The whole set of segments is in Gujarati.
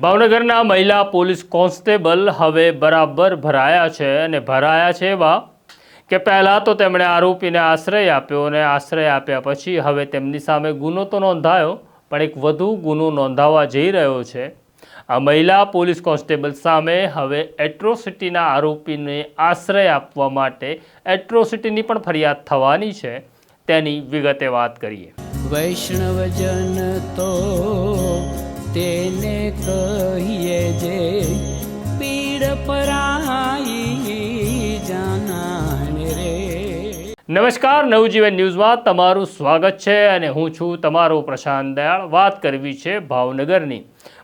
ભાવનગરના મહિલા પોલીસ કોન્સ્ટેબલ હવે બરાબર ભરાયા છે અને ભરાયા છે એવા કે પહેલાં તો તેમણે આરોપીને આશ્રય આપ્યો અને આશ્રય આપ્યા પછી હવે તેમની સામે ગુનો તો નોંધાયો પણ એક વધુ ગુનો નોંધાવા જઈ રહ્યો છે। આ મહિલા પોલીસ કોન્સ્ટેબલ સામે હવે એટ્રોસિટીના આરોપીને આશ્રય આપવા માટે એટ્રોસિટીની પણ ફરિયાદ થવાની છે। તેની વિગતે વાત કરીએ। વૈષ્ણવજન તો તેને કહીએ જે પીડ પરાઈ જાનાને રે। નમસ્કાર, નવજીવન ન્યૂઝમાં તમારું સ્વાગત છે અને હું છું તમારો પ્રશાંત દયાળ। વાત કરવી છે ભાવનગરની।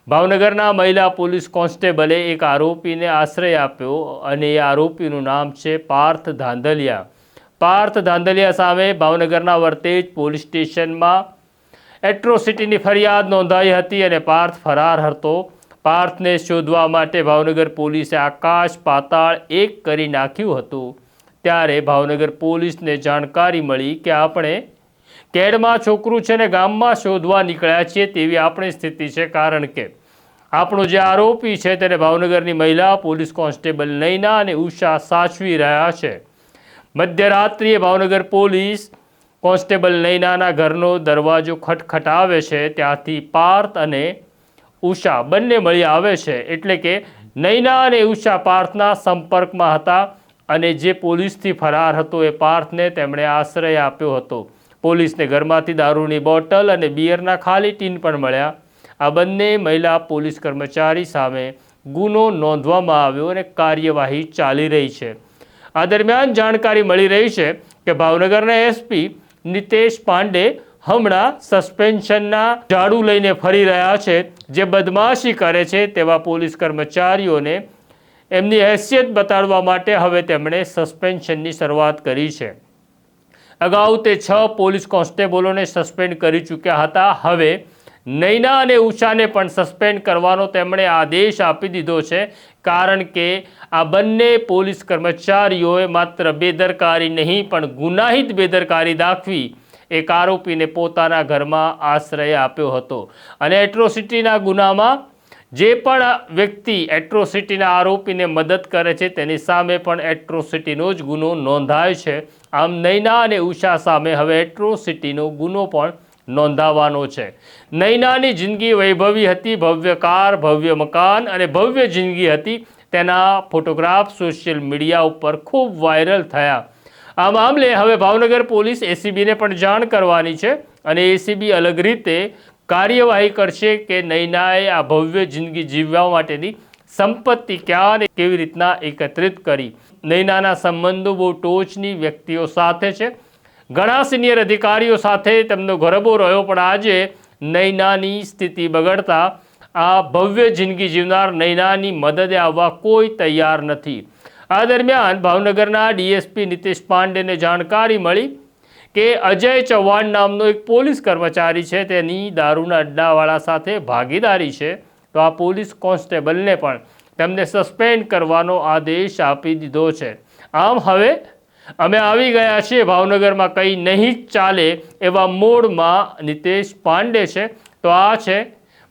ભાવનગરના મહિલા પોલીસ કોન્સ્ટેબલે એક આરોપીને આશ્રય આપ્યો અને એ આરોપીનું નામ છે પાર્થ ધાંધલિયા। પાર્થ ધાંધલિયા સામે ભાવનગરના વર્તેજ પોલીસ સ્ટેશનમાં એટ્રોસિટીની ફરિયાદ નોંધાઈ હતી અને પાર્થ ફરાર હતો। પાર્થને શોધવા માટે ભાવનગર પોલીસે આકાશ પાતાળ એક કરી નાખ્યું હતું। ત્યારે ભાવનગર પોલીસને જાણકારી મળી કે આપણે કેડમાં છોકરું છે ને ગામમાં શોધવા નીકળ્યા છીએ તેવી આપણી સ્થિતિ છે, કારણ કે આપણો જે આરોપી છે તેને ભાવનગરની મહિલા પોલીસ કોન્સ્ટેબલ નૈના અને ઉષા સાચવી રહ્યા છે। મધ્યરાત્રિએ ભાવનગર પોલીસ કોન્સ્ટેબલ નૈનાના ઘરનો દરવાજો ખટખટાવે છે, ત્યાંથી પાર્થ અને ઉષા બંને મળી આવે છે। એટલે કે નૈના અને ઉષા પાર્થના સંપર્કમાં હતા અને જે પોલીસથી ફરાર હતો એ પાર્થને તેમણે આશ્રય આપ્યો હતો। પોલીસને ઘરમાંથી દારૂની બોટલ અને બિયરના ખાલી ટીન પણ મળ્યા। આ બંને મહિલા પોલીસ કર્મચારી સામે ગુનો નોંધવામાં આવ્યો અને કાર્યવાહી ચાલી રહી છે। આ દરમિયાન જાણકારી મળી રહી છે કે ભાવનગરના એસપી નિતેશ પાંડે હમણાં સસ્પેન્શનના ઝાડુ લઈને ફરી રહ્યા છે। જે બદમાશી કરે છે તેવા પોલીસ કર્મચારીઓને એમની હેસિયત બતાડવા માટે હવે તેમણે સસ્પેન્શનની શરૂઆત કરી છે। અગાઉ તે 6 પોલીસ કોન્સ્ટેબલોને સસ્પેન્ડ કરી ચૂક્યા હતા। હવે નૈના અને ઉષાને પણ સસ્પેન્ડ કરવાનો તેમણે આદેશ આપી દીધો છે, કારણ કે આ બંને પોલીસ કર્મચારીઓએ માત્ર બેદરકારી નહીં પણ ગુનાહિત બેદરકારી દાખવી એક આરોપીને પોતાના ઘરમાં આશ્રય આપ્યો હતો અને એટ્રોસિટીના ગુનામાં જે પણ વ્યક્તિ એટ્રોસિટીના આરોપીને મદદ કરે છે તેની સામે પણ એટ્રોસિટીનો જ ગુનો નોંધાય છે। આમ નૈના અને ઉષા સામે હવે એટ્રોસિટીનો ગુનો પણ નોંધાવાનો છે। નૈનાની જિંદગી વૈભવી હતી, ભવ્ય કાર, ભવ્ય મકાન અને ભવ્ય જિંદગી હતી। તેના ફોટોગ્રાફ સોશિયલ મીડિયા ઉપર ખૂબ વાયરલ થયા। આ મામલે હવે ભાવનગર પોલીસ એસીબીને પણ જાણ કરવાની છે અને એસીબી અલગ રીતે કાર્યવાહી કરશે કે નૈનાએ આ ભવ્ય જિંદગી જીવવા માટેની સંપત્તિ ક્યાં અને કેવી રીતના એકત્રિત કરી। નૈનાના સંબંધો બહુ ટોચની વ્યક્તિઓ સાથે છે, ઘણા સિનિયર અધિકારીઓ સાથે તેમનો ગરબો રહ્યો, પણ આજે નૈનાની સ્થિતિ બગડતા આ ભવ્ય જિંદગી જીવનાર નૈનાની મદદે આવવા કોઈ તૈયાર નથી। આ દરમિયાન ભાવનગરના ડીએસપી નિતેશ પાંડેને જાણકારી મળી કે અજય ચૌહાણ નામનો એક પોલીસ કર્મચારી છે, તેની દારૂના અડ્ડાવાળા સાથે ભાગીદારી છે, તો આ પોલીસ કોન્સ્ટેબલને પણ તેમને સસ્પેન્ડ કરવાનો આદેશ આપી દીધો છે। આમ હવે અમે આવી ગયા છીએ ભાવનગરમાં કંઈ નહીં ચાલે એવા મોડમાં નિતેશ પાંડે છે। તો આ છે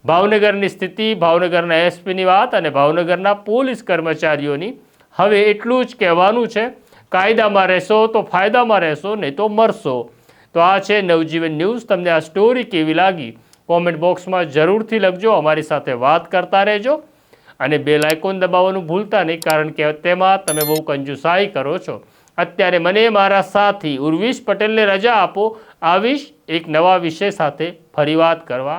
ભાવનગરની સ્થિતિ, ભાવનગરના એસપીની વાત અને ભાવનગરના પોલીસ કર્મચારીઓની। હવે એટલું જ કહેવાનું છે, કાયદામાં રહેશો તો ફાયદામાં રહેશો, નહીં તો મરશો। તો આ છે નવજીવન ન્યૂઝ। તમને આ સ્ટોરી કેવી લાગી કોમેન્ટ બોક્સમાં જરૂરથી લખજો, અમારી સાથે વાત કરતા રહેજો અને બેલ આઇકોન દબાવવાનું ભૂલતા નહીં, કારણ કે તેમાં તમે બહુ કંજુસાઈ કરો છો। અત્યારે મને મારા સાથી ઉર્વિશ પટેલને રજા આપો, આવીશ એક નવા વિષય સાથે ફરી વાત કરવા।